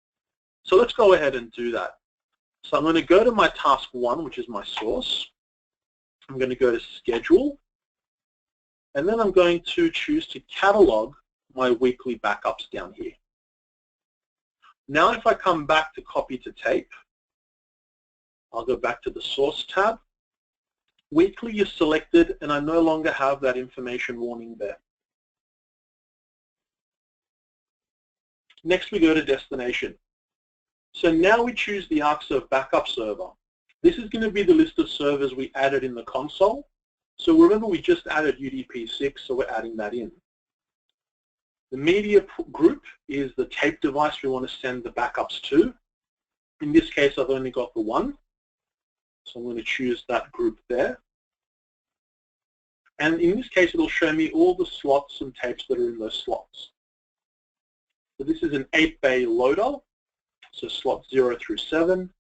So let's go ahead and do that. So I'm going to go to my task 1, which is my source. I'm going to go to schedule. And then I'm going to choose to catalog my weekly backups down here. Now if I come back to copy to tape, I'll go back to the source tab. Weekly is selected and I no longer have that information warning there. Next we go to destination. So now we choose the Arcserve backup server. This is going to be the list of servers we added in the console. So remember we just added UDP 6, so we're adding that in. The media group is the tape device we want to send the backups to. In this case I've only got the one. So I'm going to choose that group there. And in this case it'll show me all the slots and tapes that are in those slots. So this is an 8-bay loader, so slots 0 through 7.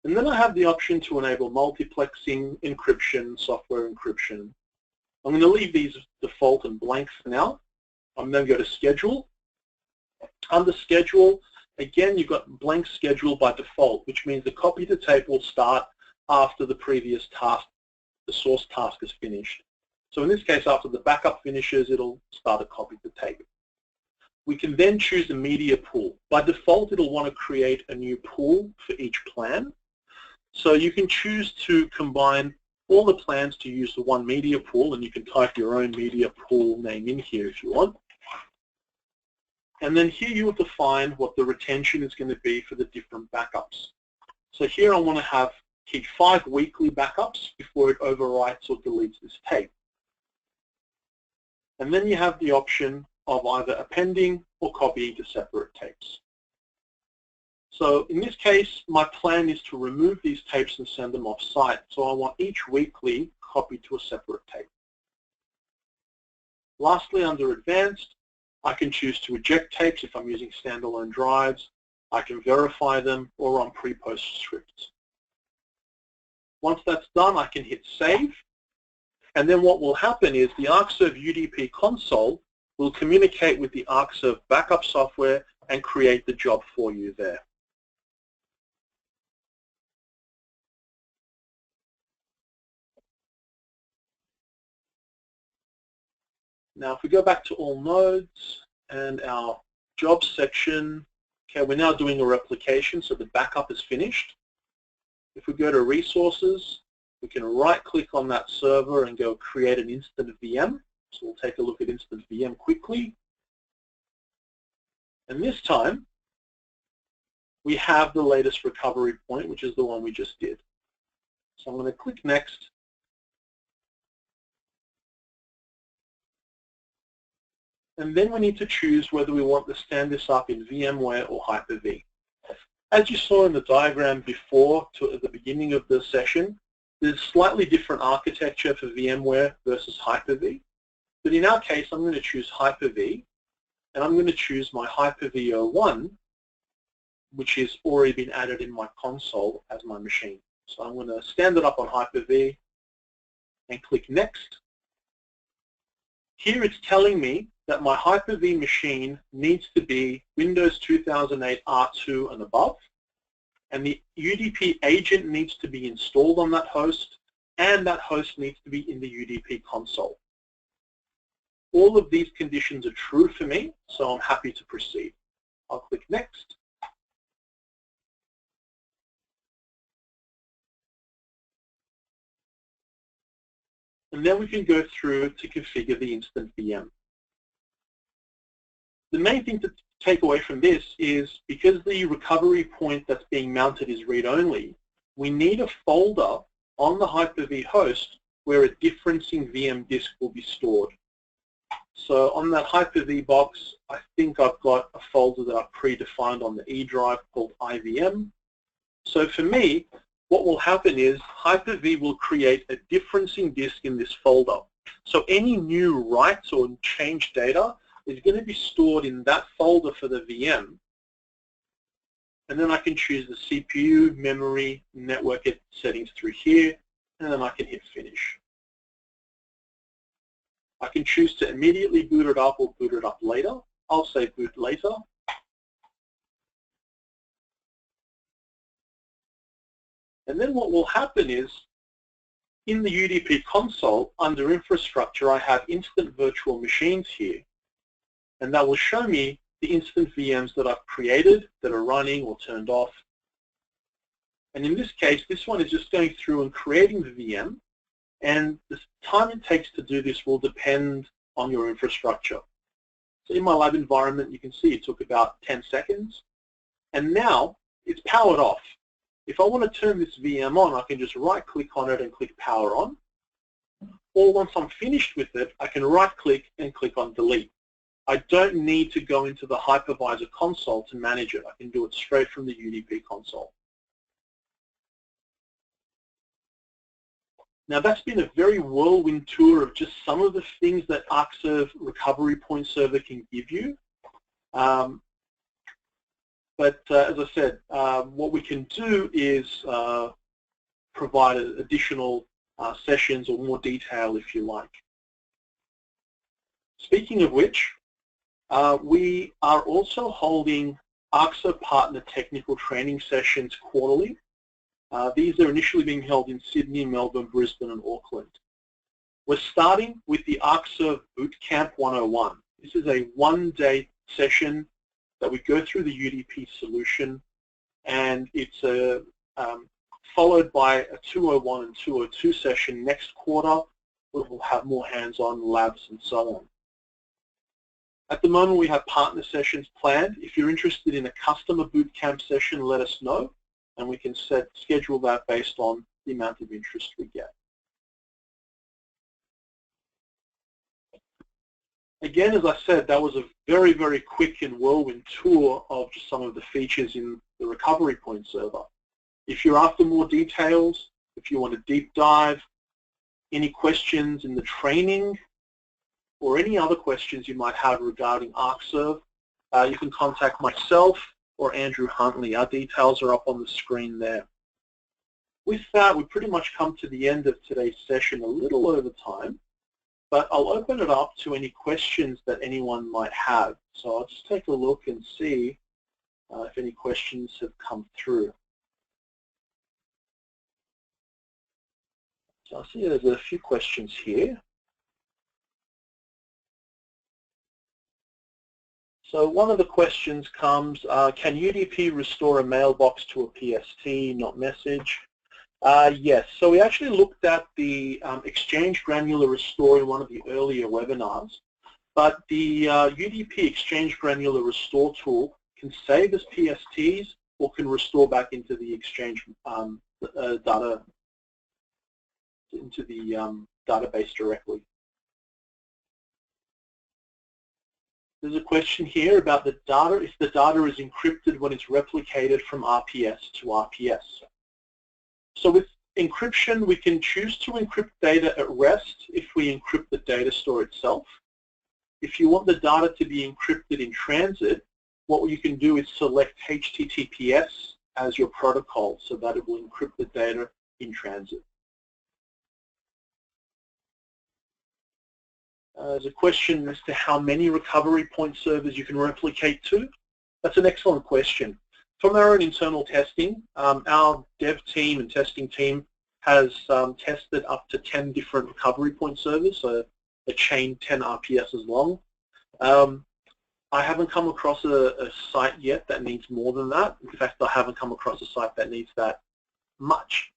And then I have the option to enable multiplexing, encryption, software encryption. I'm going to leave these default and blank for now. I'm then go to schedule. Under schedule, again you've got blank schedule by default, which means the copy to tape will start after the previous task, the source task is finished. So in this case, after the backup finishes, it'll start a copy to tape. We can then choose the media pool. By default, it'll want to create a new pool for each plan. So you can choose to combine all the plans to use the one media pool, and you can type your own media pool name in here if you want. And then here you will define what the retention is going to be for the different backups. So here I want to keep 5 weekly backups before it overwrites or deletes this tape. And then you have the option of either appending or copying to separate tapes. So in this case, my plan is to remove these tapes and send them off-site. So I want each weekly copied to a separate tape. Lastly, under advanced, I can choose to eject tapes if I'm using standalone drives. I can verify them or run pre-post scripts. Once that's done, I can hit save. And then what will happen is the Arcserve UDP console will communicate with the Arcserve backup software and create the job for you there. Now if we go back to all nodes and our jobs section, okay, we're now doing a replication, so the backup is finished. If we go to resources, we can right-click on that server and go create an instant VM. So we'll take a look at instant VM quickly. And this time, we have the latest recovery point, which is the one we just did. So I'm going to click Next. And then we need to choose whether we want to stand this up in VMware or Hyper-V. As you saw in the diagram before, at the beginning of the session, there's slightly different architecture for VMware versus Hyper-V. But in our case, I'm going to choose Hyper-V, and I'm going to choose my Hyper-V 01, which has already been added in my console as my machine. So I'm going to stand it up on Hyper-V and click Next. Here it's telling me that my Hyper-V machine needs to be Windows 2008 R2 and above, and the UDP agent needs to be installed on that host, and that host needs to be in the UDP console. All of these conditions are true for me, so I'm happy to proceed. I'll click Next. And then we can go through to configure the instant VM. The main thing to take away from this is because the recovery point that's being mounted is read-only, we need a folder on the Hyper-V host where a differencing VM disk will be stored. So on that Hyper-V box, I think I've got a folder that I've predefined on the E drive called IVM. So for me, what will happen is Hyper-V will create a differencing disk in this folder. So any new writes or changed data is going to be stored in that folder for the VM. And then I can choose the CPU, memory, network settings through here, and then I can hit finish. I can choose to immediately boot it up or boot it up later. I'll say boot later. And then what will happen is, in the UDP console, under infrastructure, I have instant virtual machines here. And that will show me the instant VMs that I've created that are running or turned off. And in this case, this one is just going through and creating the VM. And the time it takes to do this will depend on your infrastructure. So in my lab environment, you can see it took about 10 seconds. And now it's powered off. If I want to turn this VM on, I can just right-click on it and click Power On. Or once I'm finished with it, I can right-click and click on Delete. I don't need to go into the hypervisor console to manage it. I can do it straight from the UDP console. Now that's been a very whirlwind tour of just some of the things that Arcserve Recovery Point Server can give you. But as I said, what we can do is provide additional sessions or more detail if you like. Speaking of which, we are also holding Arcserve Partner Technical Training Sessions quarterly. These are initially being held in Sydney, Melbourne, Brisbane, and Auckland. We're starting with the Arcserve Bootcamp 101. This is a one-day session that we go through the UDP solution, and it's followed by a 201 and 202 session next quarter, where we'll have more hands-on labs and so on. At the moment, we have partner sessions planned. If you're interested in a customer bootcamp session, let us know, and we can schedule that based on the amount of interest we get. Again, as I said, that was a very, very quick and whirlwind tour of just some of the features in the Recovery Point Server. If you're after more details, if you want to deep dive, any questions in the training, or any other questions you might have regarding Arcserve, you can contact myself or Andrew Huntley. Our details are up on the screen there. With that, we've pretty much come to the end of today's session, a little over time, but I'll open it up to any questions that anyone might have. So I'll just take a look and see if any questions have come through. So I see there's a few questions here. So one of the questions comes, can UDP restore a mailbox to a PST, not message? Yes, so we actually looked at the Exchange Granular Restore in one of the earlier webinars, but the UDP Exchange Granular Restore tool can save as PSTs or can restore back into the Exchange data, into the database directly. There's a question here about the data, if the data is encrypted when it's replicated from RPS to RPS. So with encryption, we can choose to encrypt data at rest if we encrypt the data store itself. If you want the data to be encrypted in transit, what you can do is select HTTPS as your protocol so that it will encrypt the data in transit. There's a question as to how many recovery point servers you can replicate to. That's an excellent question. From our own internal testing, our dev team and testing team has tested up to 10 different recovery point servers, so a chain 10 RPSs long. I haven't come across a site yet that needs more than that. In fact, I haven't come across a site that needs that much.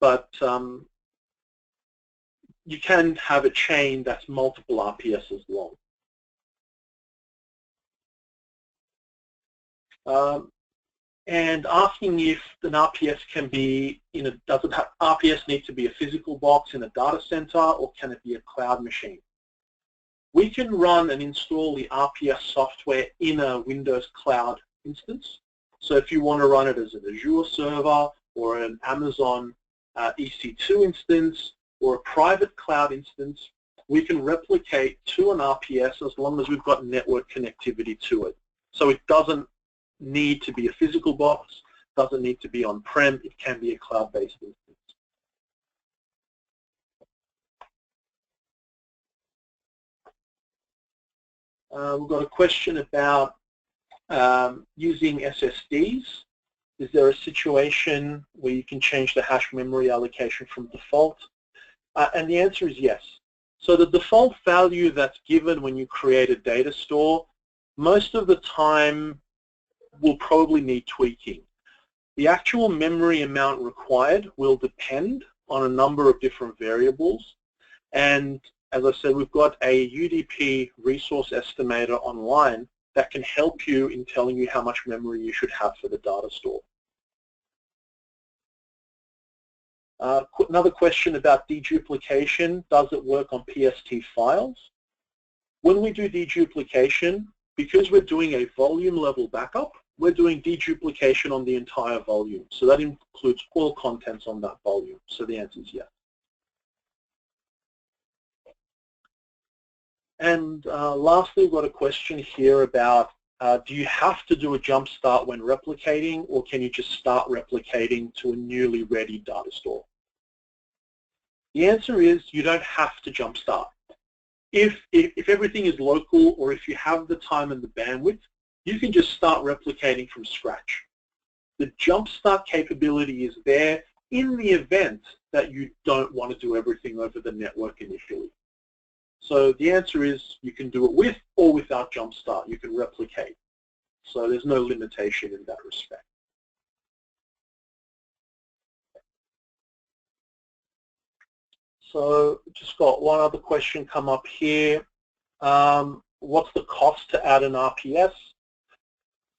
But you can have a chain that's multiple RPSs long. And asking if an RPS can be RPS need to be a physical box in a data center, or can it be a cloud machine? We can run and install the RPS software in a Windows Cloud instance. So if you want to run it as an Azure server or an Amazon EC2 instance or a private cloud instance, we can replicate to an RPS as long as we've got network connectivity to it. So it doesn't need to be a physical box, doesn't need to be on-prem, it can be a cloud-based instance. We've got a question about using SSDs. Is there a situation where you can change the hash memory allocation from default? And the answer is yes. So the default value that's given when you create a data store, most of the time will probably need tweaking. The actual memory amount required will depend on a number of different variables. And as I said, we've got a UDP resource estimator online that can help you in telling you how much memory you should have for the data store. Another question about deduplication. Does it work on PST files? When we do deduplication, because we're doing a volume level backup, we're doing deduplication on the entire volume. So that includes all contents on that volume. So the answer is yes. And lastly, we've got a question here about do you have to do a jump start when replicating, or can you just start replicating to a newly ready data store? The answer is you don't have to jump start. If everything is local, or if you have the time and the bandwidth, you can just start replicating from scratch. The jump start capability is there in the event that you don't want to do everything over the network initially. So the answer is you can do it with or without jump start. You can replicate. So there's no limitation in that respect. So just got one other question come up here. What's the cost to add an RPS?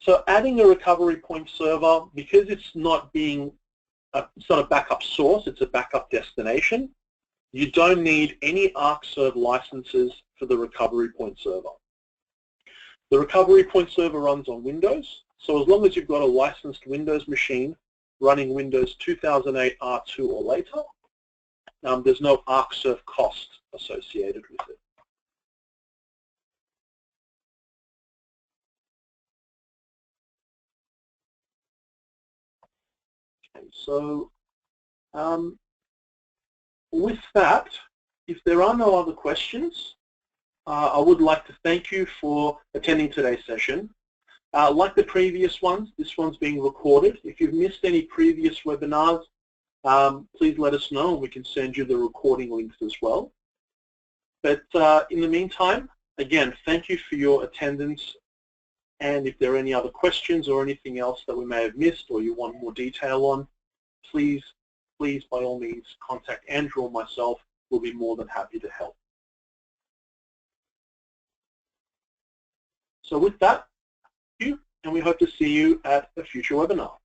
So adding a recovery point server, because it's not a backup source, it's a backup destination, you don't need any Arcserve licenses for the recovery point server. The recovery point server runs on Windows, so as long as you've got a licensed Windows machine running Windows 2008 R2 or later, there's no Arcserve cost associated with it. Okay, so with that, if there are no other questions, I would like to thank you for attending today's session. Like the previous ones, this one's being recorded. If you've missed any previous webinars, please let us know and we can send you the recording links as well. But in the meantime, again, thank you for your attendance, and if there are any other questions or anything else that we may have missed or you want more detail on, please by all means contact Andrew or myself. We'll be more than happy to help. So with that, thank you, and we hope to see you at a future webinar.